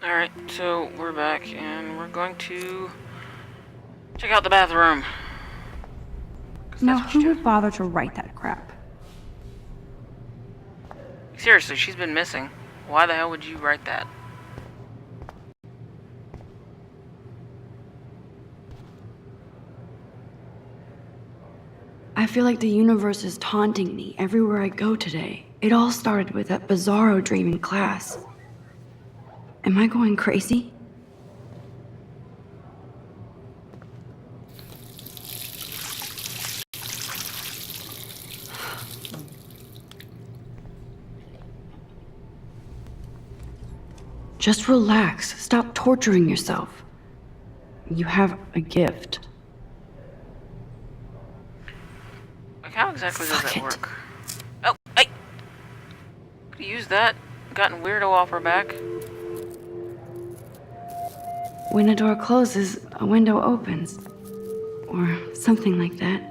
Alright, so we're back and we're going to check out the bathroom. Now, who would bother to write that crap? Seriously, she's been missing. Why the hell would you write that? I feel like the universe is taunting me everywhere I go today. It all started with that bizarro dream in class. Am I going crazy? Just relax. Stop torturing yourself. You have a gift. Like, how exactly does Fuck that it. work? Oh, hey! Could you use that? Gotten weirdo off her back? When a door closes, a window opens. Or something like that.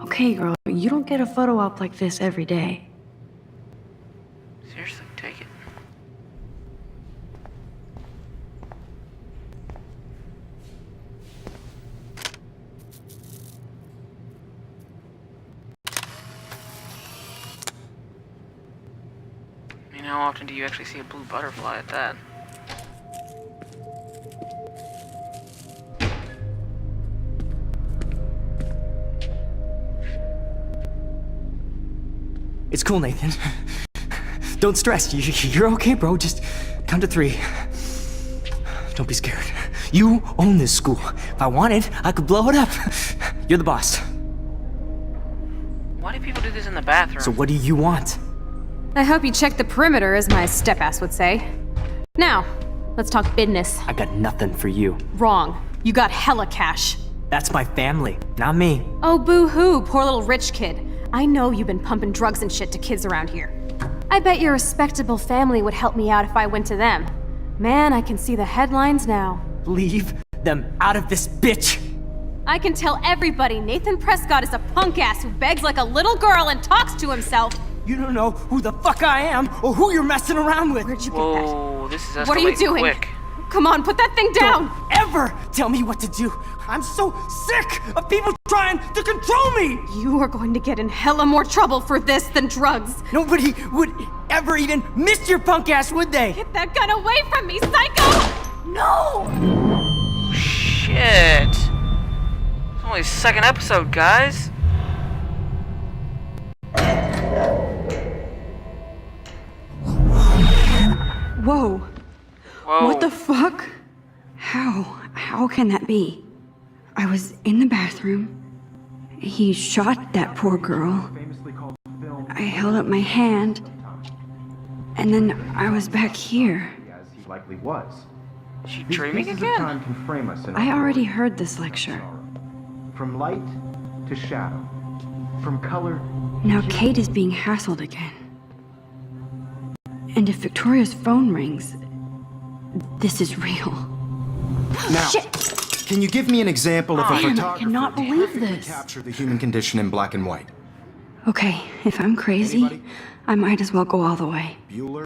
Okay, girl, you don't get a photo op like this every day. Seriously, take it. I mean, how often do you actually see a blue butterfly at that? It's cool, Nathan. Don't stress. You're okay, bro. Just count to 3. Don't be scared. You own this school. If I wanted, I could blow it up. You're the boss. Why do people do this in the bathroom? So what do you want? I hope you checked the perimeter, as my step-ass would say. Now, let's talk business. I got nothing for you. Wrong. You got hella cash. That's my family, not me. Oh, boo-hoo, poor little rich kid. I know you've been pumping drugs and shit to kids around here. I bet your respectable family would help me out if I went to them. Man, I can see the headlines now. Leave them out of this bitch. I can tell everybody Nathan Prescott is a punk ass who begs like a little girl and talks to himself. You don't know who the fuck I am or who you're messing around with. Where'd you get Whoa, this is escalating What are you doing? quick. Come on, put that thing down! Don't ever tell me what to do. I'm so sick of people trying to control me. You are going to get in hella more trouble for this than drugs. Nobody would ever even miss your punk ass, would they? Get that gun away from me, psycho! No! Shit. It's only the second episode, guys. Whoa. Whoa. What the fuck? How can that be? I was in the bathroom. He shot that poor girl. I held up my hand. And then I was back here. As he likely was. Is she These dreaming pieces of again? time can frame us in I our already stories. heard this lecture. From light to shadow. From color. Now Kate is being hassled again. And if Victoria's phone rings, this is real. Now, Shit! can you give me an example of a Damn, I photographer cannot who believe perfectly this. captured the human condition in black and white? Okay, if I'm crazy, Anybody? I might as well go all the way. Bueller?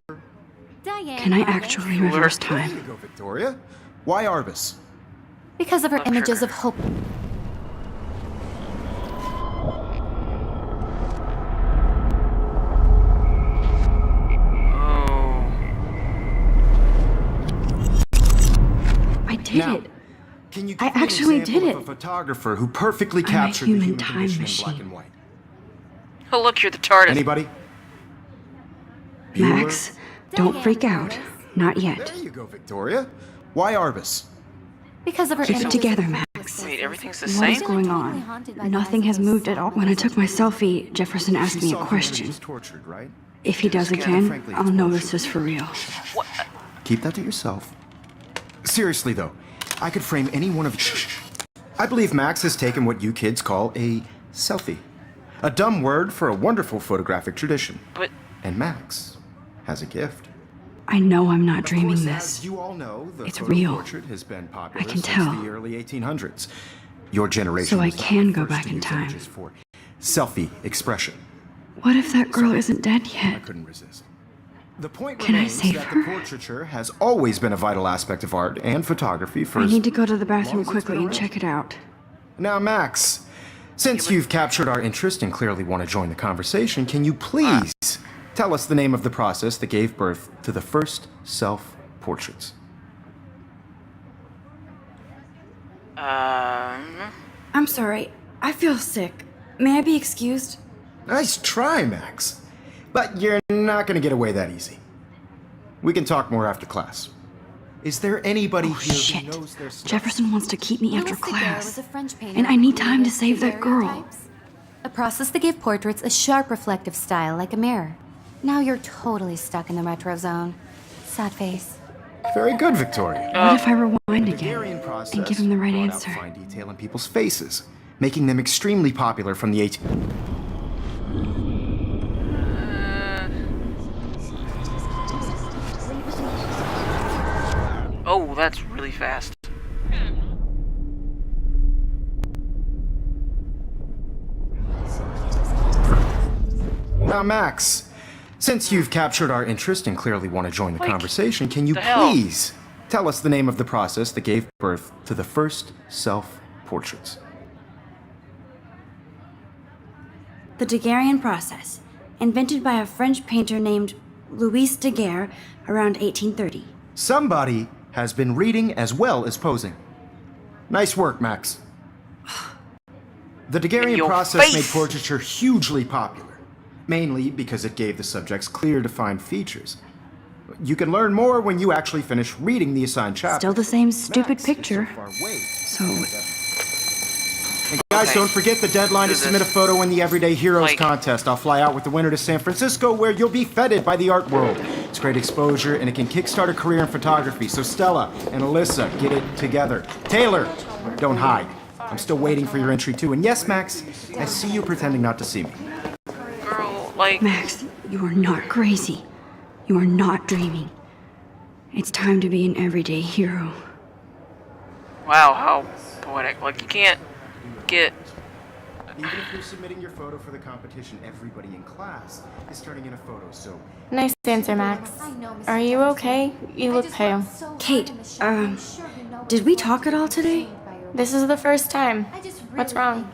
Can I actually reverse There time? you go, Victoria. Why Arbus? Because of her images sugar. of hope. Oh. I did Now, it. Can you I give me an actually example did of it. a photographer who perfectly I'm a captured the human human time condition in black machine. and white? Oh, look, you're the TARDIS. Anybody? Max, don't freak out. Not yet. There you go, Victoria. Why Arbus? Because of her Keep it images together, of Max. Wait, everything's the What is same? going on? Nothing has moved at all. When I took my selfie, Jefferson asked She me a saw who question. was tortured, right? If he does again, I'll know this is for real. What? Keep that to yourself. Seriously, though, I could frame any one of you. I believe Max has taken what you kids call a selfie. A dumb word for a wonderful photographic tradition. But And Max has a gift. I know I'm not Of dreaming course, this. as you all know, the It's photo real. portrait has been popular I can since tell. the early 1800s. Your generation So I was not can the go first back to in use time. images for selfie expression. What if that girl isn't dead I yet? couldn't resist. The point Can I remains save that her? the portraiture has always been a vital aspect of art and photography for I as need to go to the long bathroom as it's quickly been and around. check it out. Now, Max, since you've captured our interest and clearly want to join the conversation, can you please tell us the name of the process that gave birth to the first self-portraits? I'm sorry. I feel sick. May I be excused? Nice try, Max. But you're not going to get away that easy. We can talk more after class. Is there anybody Oh, here shit. who knows their stuff? Jefferson wants to keep me after Louis Daguerre class. was a French painter And I need who time to used save that girl. daguerreotypes. A process that gave portraits a sharp reflective style like a mirror. Now you're totally stuck in the retro zone. Sad face. Very good, Victoria. What if I rewind The again Daguerrean process and give him the right brought out answer? fine detail in people's faces, making them extremely popular from the Oh, that's really fast. Now, Max, since you've captured our interest and clearly want to join the Like, conversation, can you the hell? please tell us the name of the process that gave birth to the first self-portraits? The Daguerrean process, invented by a French painter named Louis Daguerre around 1830. Somebody has been reading as well as posing. Nice work, Max. The In Daguerrean your process face. made portraiture hugely popular, mainly because it gave the subjects clear, defined features. You can learn more when you actually finish reading the assigned chapter. Still the same stupid Max is so picture. far away. So, And guys, Okay. don't forget the deadline to Do submit a this. photo in the Everyday Heroes Like- contest. I'll fly out with the winner to San Francisco, where you'll be feted by the art world. It's great exposure, and it can kickstart a career in photography. So Stella and Alyssa, get it together. Taylor, don't hide. I'm still waiting for your entry too. And yes, Max, I see you pretending not to see me. Girl, like, Max, you are not crazy. You are not dreaming. It's time to be an everyday hero. wow, how poetic. Like, you can't get... Even if you're submitting your photo for the competition, everybody in class is turning in a photo. So Nice answer, Max. Are you okay? You look pale. Kate, did we talk at all today? This is the first time. What's wrong?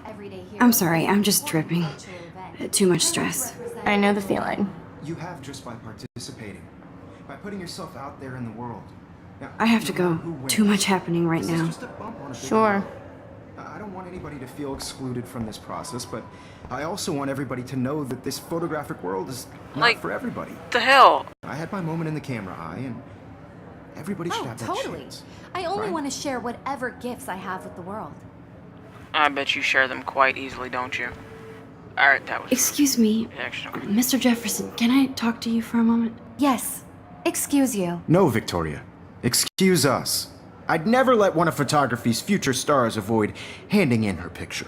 I'm sorry, I'm just tripping. Too much stress. I know the feeling. you have just by participating, by putting yourself out there in the world. Now, I have to no matter go. who wins, Too much happening right this is now. just a bump on a big Sure. road. I don't want anybody to feel excluded from this process, but I also want everybody to know that this photographic world is not Like- for everybody. What the hell? I had my moment in the camera eye, and everybody should Oh, have that totally. chance. I only right? want to share whatever gifts I have with the world. I bet you share them quite easily, don't you? Alright, that was Excuse me, reaction. Mr. Jefferson, can I talk to you for a moment? Yes. Excuse you. No, Victoria. Excuse us. I'd never let one of photography's future stars avoid handing in her picture.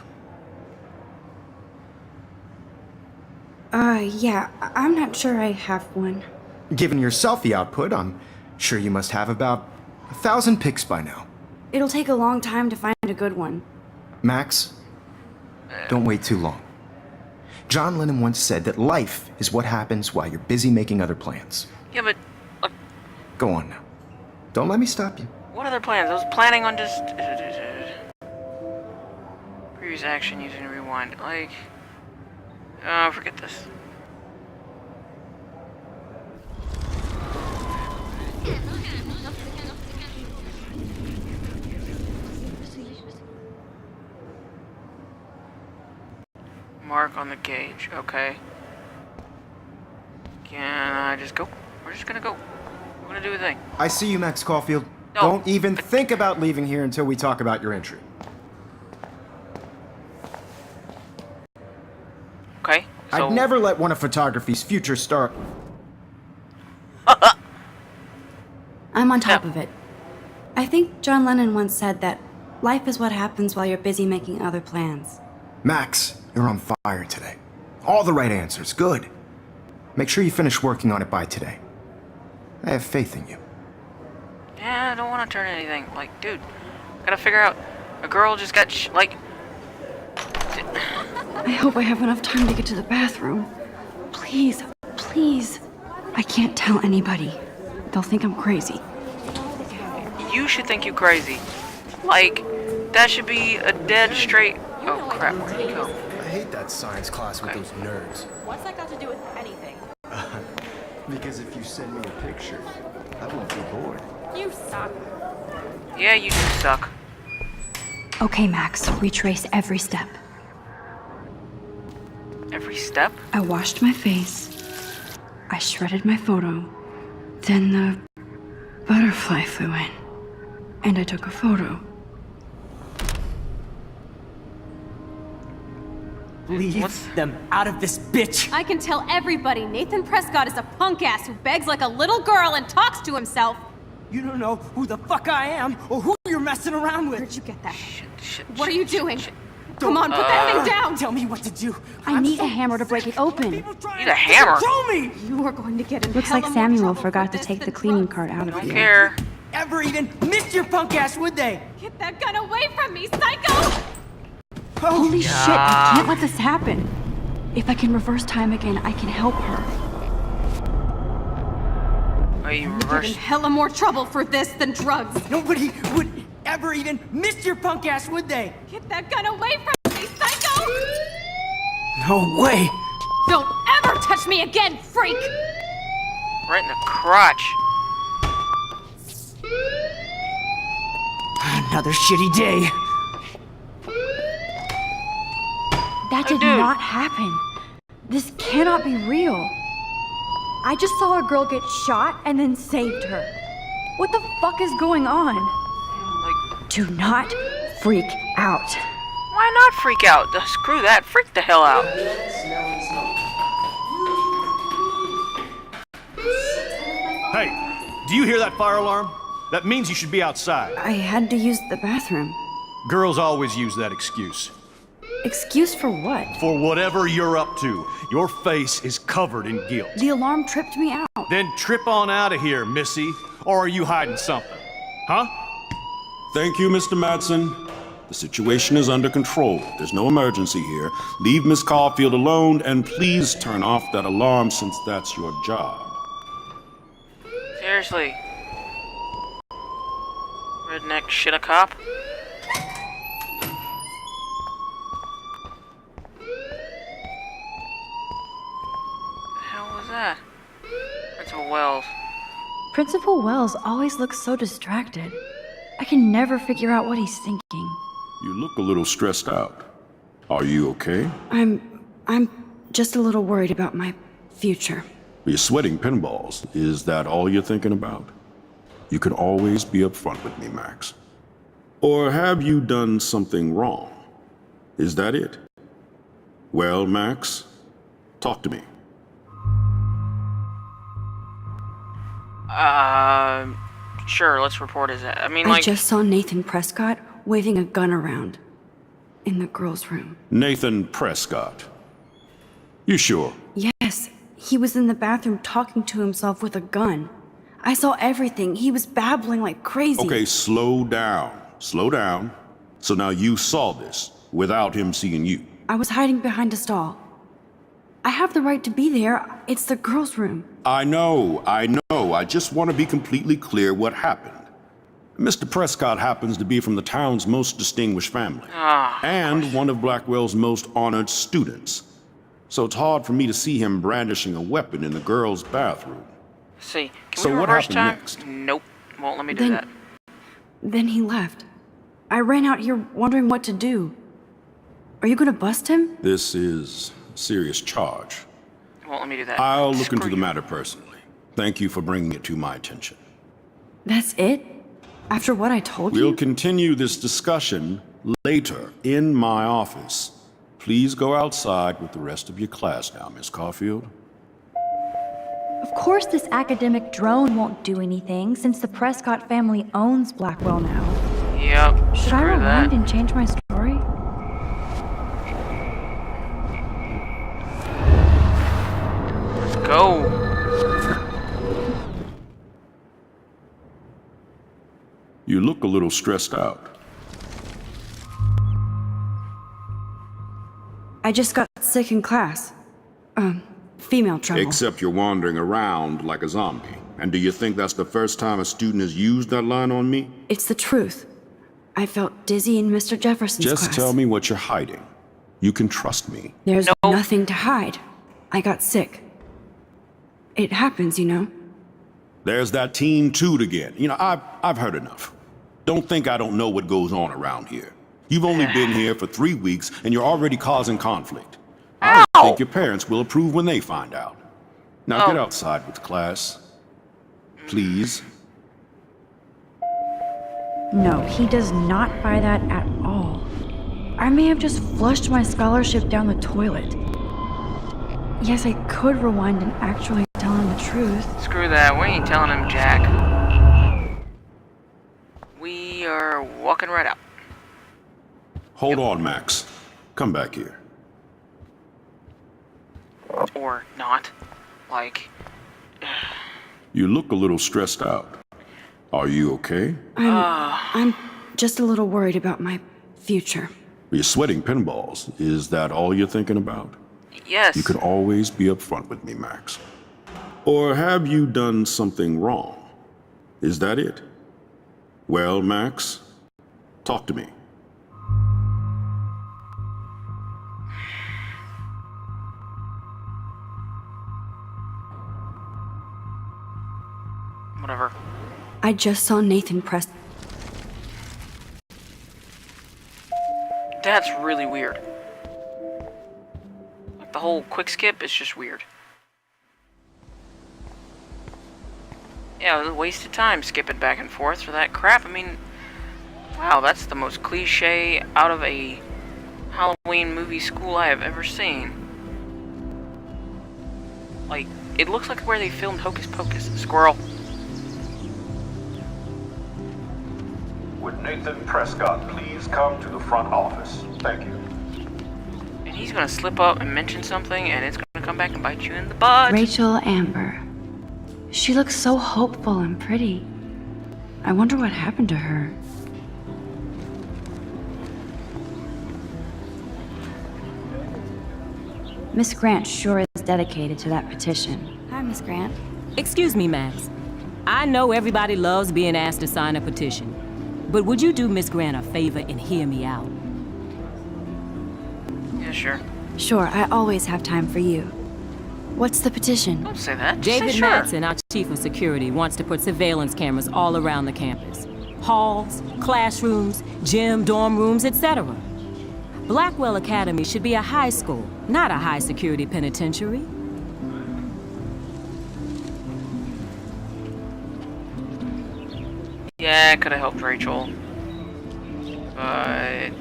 Yeah, I'm not sure I have one. Given your selfie output, I'm sure you must have about 1,000 pics by now. It'll take a long time to find a good one. Max, don't wait too long. John Lennon once said that life is what happens while you're busy making other plans. Yeah, but look, Go on now. Don't let me stop you. what other plans? I was planning on just previous action using rewind. Like, forget this. Mark on the gauge. Okay. Can I just go? We're just gonna go. We're gonna do a thing. I see you, Max Caulfield. No, Don't even but- think about leaving here until we talk about your entry. Okay. So I'd never let one of photography's future star... I'm on top Yeah. of it. I think John Lennon once said that life is what happens while you're busy making other plans. Max, you're on fire today. All the right answers. Good. Make sure you finish working on it by today. I have faith in you. Yeah, I don't want to turn anything. Like, dude, gotta figure out. A girl just got like. I hope I have enough time to get to the bathroom. Please, please. I can't tell anybody. They'll think I'm crazy. You should think you crazy. Like, that should be a dead straight... Oh, crap. Where'd he go? I hate that science class with Okay. those nerds. What's that got to do with anything? Because if you send me a picture, I won't be bored. You suck. Yeah, you do suck. Okay, Max, retrace every step. Every step? I washed my face. I shredded my photo. Then the butterfly flew in. And I took a photo. Leave What's- them out of this bitch! I can tell everybody Nathan Prescott is a punk ass who begs like a little girl and talks to himself. You don't know who the fuck I am or who you're messing around with. Where'd you get that? Shit, What are you doing? shit. Come on, put that thing down! Tell me what to do. I need a hammer to break it open. Need a hammer? Control me! You are going to get in Looks hella like more Samuel trouble forgot for to this take the than cleaning drugs. cart out of Don't here. care. Ever even missed your punk ass, would they? Get that gun away from me, psycho! Holy shit, I can't let this happen. If I can reverse time again, I can help her. Oh, you Get in reversed. hella more trouble for this than drugs. Nobody would ever even miss your punk ass, would they? Get that gun away from me, psycho! No way! Don't ever touch me again, freak! Right in the crotch. Another shitty day. That did dude. not happen. This cannot be real. I just saw a girl get shot and then saved her. What the fuck is going on? Like, Do not freak out. why not freak out? Screw that. Freak the hell out. Hey, do you hear that fire alarm? That means you should be outside. I had to use the bathroom. Girls always use that excuse. Excuse for what? For whatever you're up to, your face is covered in guilt. The alarm tripped me out. Then trip on out of here, Missy. Or are you hiding something? Huh? Thank you, Mr. Madsen. The situation is under control. There's no emergency here. Leave Miss Caulfield alone, and please turn off that alarm since that's your job. Seriously. Redneck shit a cop? The hell was that? Principal Wells. Principal Wells always looks so distracted. I can never figure out what he's thinking. You look a little stressed out. Are you okay? I'm just a little worried about my future. You're sweating pinballs. Is that all you're thinking about? You can always be upfront with me, Max. Or have you done something wrong? Is that it? Well, Max, talk to me. Sure, let's report his... I mean, I like... just saw Nathan Prescott waving a gun around in the girls' room. Nathan Prescott. You sure? Yes, he was in the bathroom talking to himself with a gun. I saw everything. He was babbling like crazy. Okay, slow down. Slow down. So now you saw this without him seeing you. I was hiding behind a stall. I have the right to be there. It's the girls' room. I know. I just want to be completely clear what happened. Mr. Prescott happens to be from the town's most distinguished family. And one of Blackwell's most honored students. So it's hard for me to see him brandishing a weapon in the girls' bathroom. See, can So we what reverse happened time? next? Nope, won't let me do that. Then he left. I ran out here wondering what to do. Are you gonna bust him? This is a serious charge. Won't let me do that. I'll look into Screw the you. matter personally. Thank you for bringing it to my attention. That's it? After what I told We'll you? continue this discussion later in my office. Please go outside with the rest of your class now, Miss Caulfield. Of course this academic drone won't do anything since the Prescott family owns Blackwell now. Yep, Should I screw rewind that. and change my story? Let's go. You look a little stressed out. I just got sick in class. female trouble. Except you're wandering around like a zombie. And do you think that's the first time a student has used that line on me? It's the truth. I felt dizzy in Mr. Jefferson's class. Just tell me what you're hiding. You can trust me. There's nothing to hide. I got sick. It happens, you know. There's that teen toot again. You know, I've heard enough. Don't think I don't know what goes on around here. You've only been here for 3 weeks, and you're already causing conflict. I don't think your parents will approve when they find out. Now get outside with class. Please. No, he does not buy that at all. I may have just flushed my scholarship down the toilet. Yes, I could rewind and actually tell him the truth. Screw that, we ain't telling him jack. We are walking right out. Hold on, Max. Come back here. Or not. Like... You look a little stressed out. Are you okay? I'm just a little worried about my future. You're sweating pinballs. Is that all you're thinking about? Yes. You could always be upfront with me, Max. Or have you done something wrong? Is that it? Well, Max, talk to me. Whatever. I just saw Nathan press. That's really weird. Like the whole quick skip is just weird. Yeah, it was a waste of time skipping back and forth for that crap. I mean, wow, that's the most cliche out of a Halloween movie school I have ever seen. Like, it looks like where they filmed Hocus Pocus. Squirrel. Would Nathan Prescott please come to the front office? Thank you. And he's gonna slip up and mention something, and it's gonna come back and bite you in the butt. Rachel Amber. She looks so hopeful and pretty. I wonder what happened to her. Miss Grant sure is dedicated to that petition. Hi, Miss Grant. Excuse me, Max. I know everybody loves being asked to sign a petition, but would you do Miss Grant a favor and hear me out? Yeah, sure. Sure, I always have time for you. What's the petition? Don't say that. Just David say sure. Madsen, our chief of security, wants to put surveillance cameras all around the campus. Halls, classrooms, gym, dorm rooms, etc. Blackwell Academy should be a high school, not a high-security penitentiary. Yeah, it could have helped Rachel. But...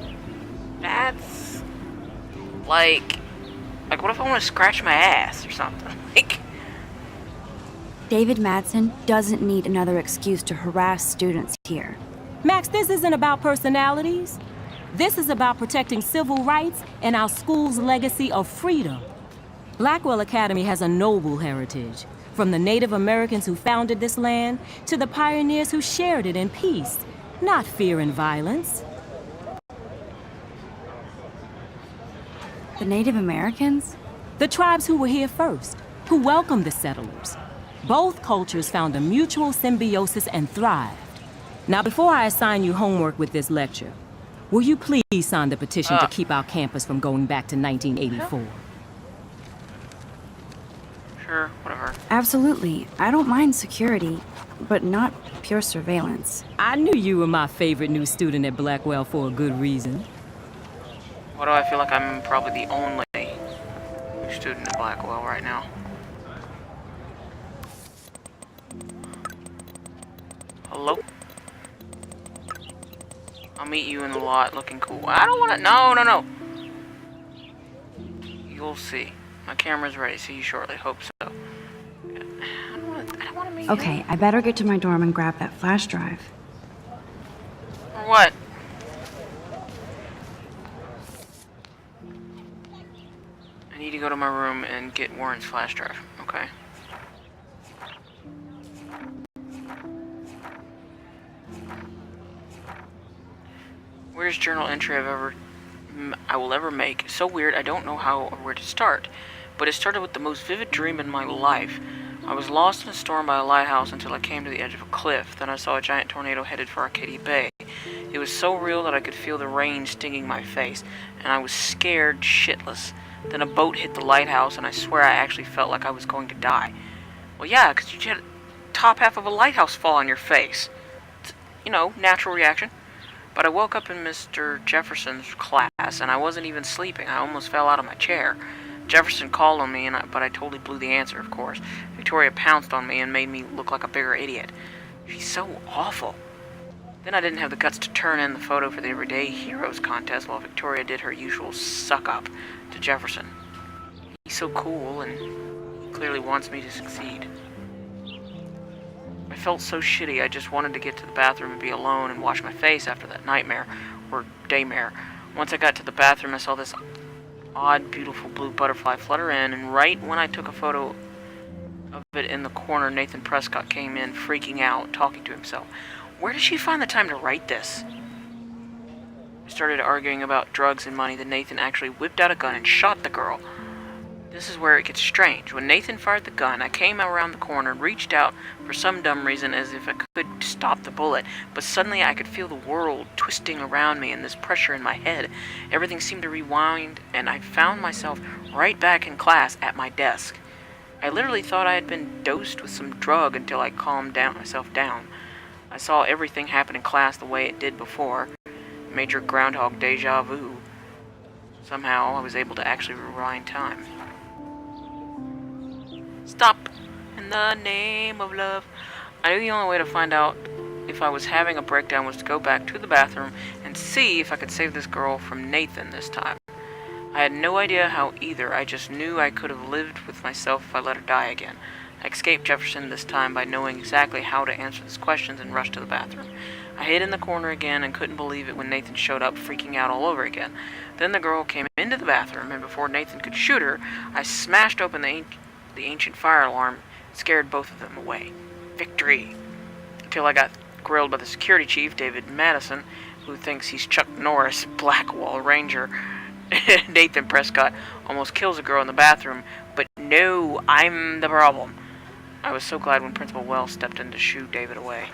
that's... Like, what if I want to scratch my ass or something? Like... David Madsen doesn't need another excuse to harass students here. Max, this isn't about personalities. This is about protecting civil rights and our school's legacy of freedom. Blackwell Academy has a noble heritage, from the Native Americans who founded this land to the pioneers who shared it in peace, not fear and violence. The Native Americans? The tribes who were here first, who welcomed the settlers. Both cultures found a mutual symbiosis and thrived. Now, before I assign you homework with this lecture, will you please sign the petition to keep our campus from going back to 1984? Sure, whatever. Absolutely. I don't mind security, but not pure surveillance. I knew you were my favorite new student at Blackwell for a good reason. Why do I feel like I'm probably the only student at Blackwell right now? Hello? I'll meet you in the lot looking cool. I don't want to... No. You'll see. My camera's ready. See you shortly. Hope so. I don't want to meet you. Okay, I better get to my dorm and grab that flash drive. Or what? I need to go to my room and get Warren's flash drive. Okay. Weirdest journal entry I will ever make. So weird, I don't know how or where to start. but it started with the most vivid dream in my life. I was lost in a storm by a lighthouse until I came to the edge of a cliff. Then I saw a giant tornado headed for Arcadia Bay. It was so real that I could feel the rain stinging my face, and I was scared shitless. Then a boat hit the lighthouse, and I swear I actually felt like I was going to die. Well, yeah, because you had the top half of a lighthouse fall on your face. It's, you know, natural reaction. But I woke up in Mr. Jefferson's class, and I wasn't even sleeping. I almost fell out of my chair. Jefferson called on me, but I totally blew the answer, of course. Victoria pounced on me and made me look like a bigger idiot. She's so awful. Then I didn't have the guts to turn in the photo for the Everyday Heroes contest while Victoria did her usual suck-up to Jefferson. He's so cool, and he clearly wants me to succeed. I felt so shitty, I just wanted to get to the bathroom and be alone and wash my face after that nightmare, or daymare. Once I got to the bathroom, I saw this odd, beautiful blue butterfly flutter in, and right when I took a photo of it in the corner, Nathan Prescott came in, freaking out, talking to himself. Where did she find the time to write this? We started arguing about drugs and money, then Nathan actually whipped out a gun and shot the girl. This is where it gets strange. When Nathan fired the gun, I came around the corner and reached out for some dumb reason as if I could stop the bullet, but suddenly I could feel the world twisting around me and this pressure in my head. Everything seemed to rewind, and I found myself right back in class at my desk. I literally thought I had been dosed with some drug until I calmed myself down. I saw everything happen in class the way it did before. Major Groundhog deja vu. Somehow I was able to actually rewind time. Stop! In the name of love. I knew the only way to find out if I was having a breakdown was to go back to the bathroom and see if I could save this girl from Nathan this time. I had no idea how either. I just knew I could have lived with myself if I let her die again. I escaped Jefferson this time by knowing exactly how to answer his questions and rushed to the bathroom. I hid in the corner again and couldn't believe it when Nathan showed up, freaking out all over again. Then the girl came into the bathroom, and before Nathan could shoot her, I smashed open the ancient fire alarm and scared both of them away. Victory! Until I got grilled by the security chief, David Madison, who thinks he's Chuck Norris, Blackwall Ranger. Nathan Prescott almost kills a girl in the bathroom, but no, I'm the problem. I was so glad when Principal Wells stepped in to shoo David away.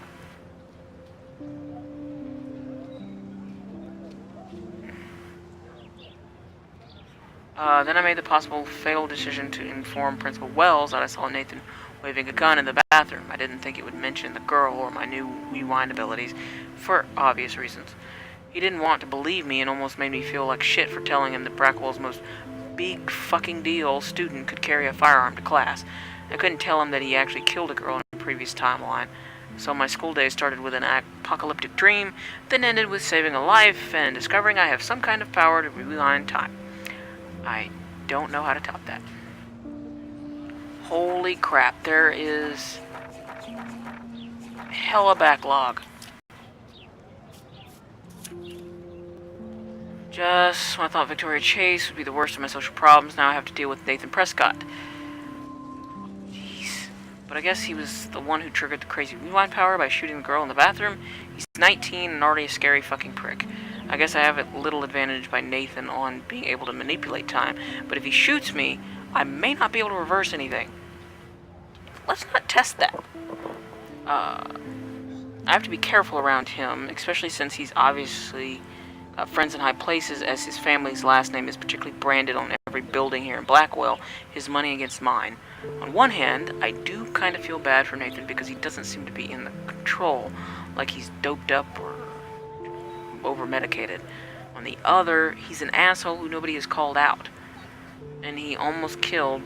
Then I made the possible fatal decision to inform Principal Wells that I saw Nathan waving a gun in the bathroom. I didn't think it would mention the girl or my new rewind abilities, for obvious reasons. He didn't want to believe me and almost made me feel like shit for telling him that Blackwell's most big fucking deal student could carry a firearm to class. I couldn't tell him that he actually killed a girl in a previous timeline. So my school day started with an apocalyptic dream, then ended with saving a life and discovering I have some kind of power to rewind time. I don't know how to top that. Holy crap, there is hella backlog. Just when I thought Victoria Chase would be the worst of my social problems, now I have to deal with Nathan Prescott. Jeez. But I guess he was the one who triggered the crazy rewind power by shooting the girl in the bathroom. He's 19 and already a scary fucking prick. I guess I have a little advantage by Nathan on being able to manipulate time, but if he shoots me, I may not be able to reverse anything. Let's not test that. I have to be careful around him, especially since he's obviously got friends in high places, as his family's last name is particularly branded on every building here in Blackwell, his money against mine. On one hand, I do kind of feel bad for Nathan because he doesn't seem to be in the control, like he's doped up or over-medicated. On the other, he's an asshole who nobody has called out. And he almost killed,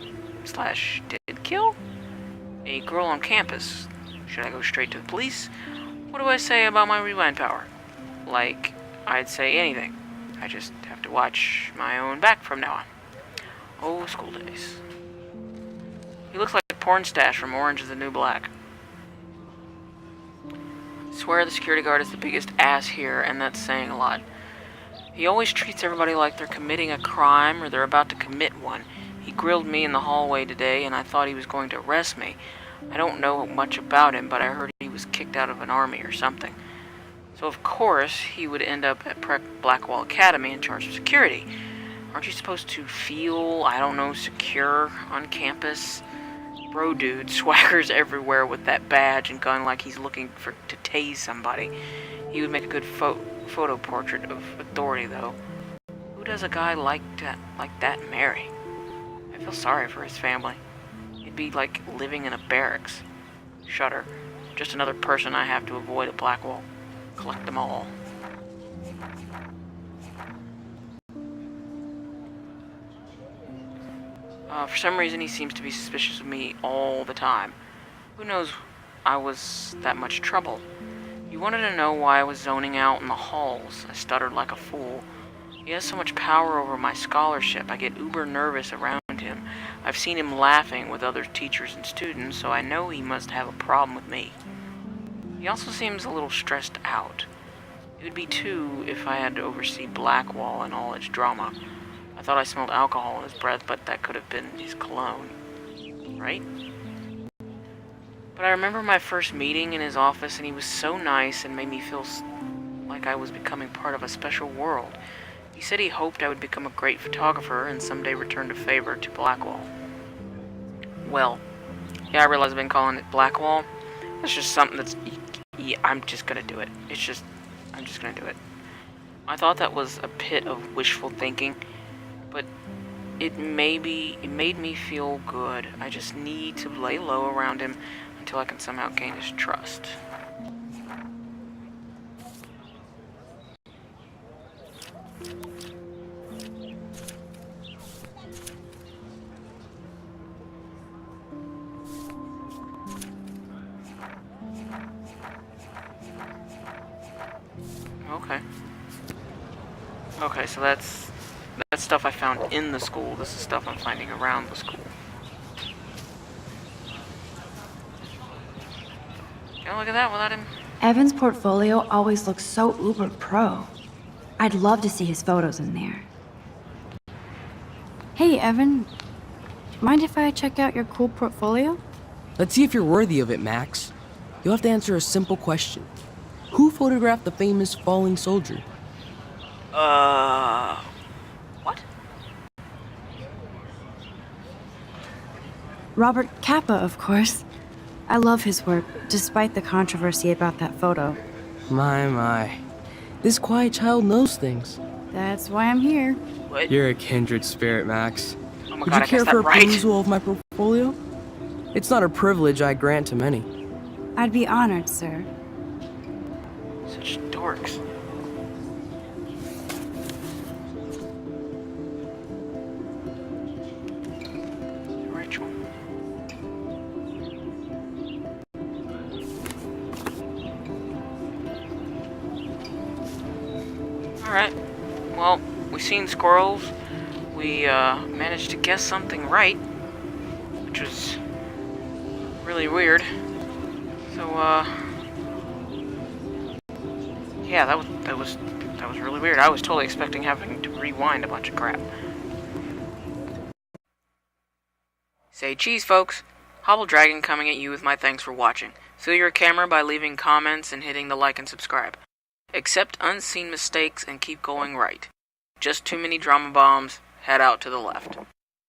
/ did kill, a girl on campus. Should I go straight to the police? What do I say about my rewind power? Like, I'd say anything. I just have to watch my own back from now on. Oh, school days. He looks like a porn stash from Orange is the New Black. I swear the security guard is the biggest ass here, and that's saying a lot. He always treats everybody like they're committing a crime or they're about to commit one. He grilled me in the hallway today, and I thought he was going to arrest me. I don't know much about him, but I heard he was kicked out of an army or something. So of course, he would end up at Blackwall Academy in charge of security. Aren't you supposed to feel, I don't know, secure on campus? Bro dude swaggers everywhere with that badge and gun like he's looking to tase somebody. He would make a good photo portrait of authority, though. Who does a guy like that marry? I feel sorry for his family. It'd be like living in a barracks. Shudder. Just another person I have to avoid at Blackwell. Collect them all. For some reason, he seems to be suspicious of me all the time. Who knows I was that much trouble? He wanted to know why I was zoning out in the halls. I stuttered like a fool. He has so much power over my scholarship. I get uber nervous around him. I've seen him laughing with other teachers and students, so I know he must have a problem with me. He also seems a little stressed out. It would be too if I had to oversee Blackwall and all its drama. I thought I smelled alcohol in his breath, but that could have been his cologne. Right? But I remember my first meeting in his office, and he was so nice and made me feel like I was becoming part of a special world. He said he hoped I would become a great photographer and someday return the favor to Blackwall. Well, yeah, I realize I've been calling it Blackwall. It's just something that's... Yeah, I'm just gonna do it. I'm just gonna do it. I thought that was a bit of wishful thinking, but it made me feel good. I just need to lay low around him until I can somehow gain his trust. Okay, so that's stuff I found in the school. This is stuff I'm finding around the school. Oh, look at that without him. Evan's portfolio always looks so uber pro. I'd love to see his photos in there. Hey, Evan. Mind if I check out your cool portfolio? Let's see if you're worthy of it, Max. You'll have to answer a simple question. Who photographed the famous falling soldier? What? Robert Capa, of course. I love his work, despite the controversy about that photo. My. This quiet child knows things. That's why I'm here. What? You're a kindred spirit, Max. Oh my Would God, you I care guessed for that a right. perusal of my portfolio? It's not a privilege I grant to many. I'd be honored, sir. Such dorks. Rachel. Alright. Well, we seen squirrels. We managed to guess something right, which was really weird. So yeah, that was really weird. I was totally expecting having to rewind a bunch of crap. Say cheese, folks. Hobble Dragon coming at you with my thanks for watching. Fill your camera by leaving comments and hitting the like and subscribe. Accept unseen mistakes and keep going right. Just too many drama bombs. Head out to the left.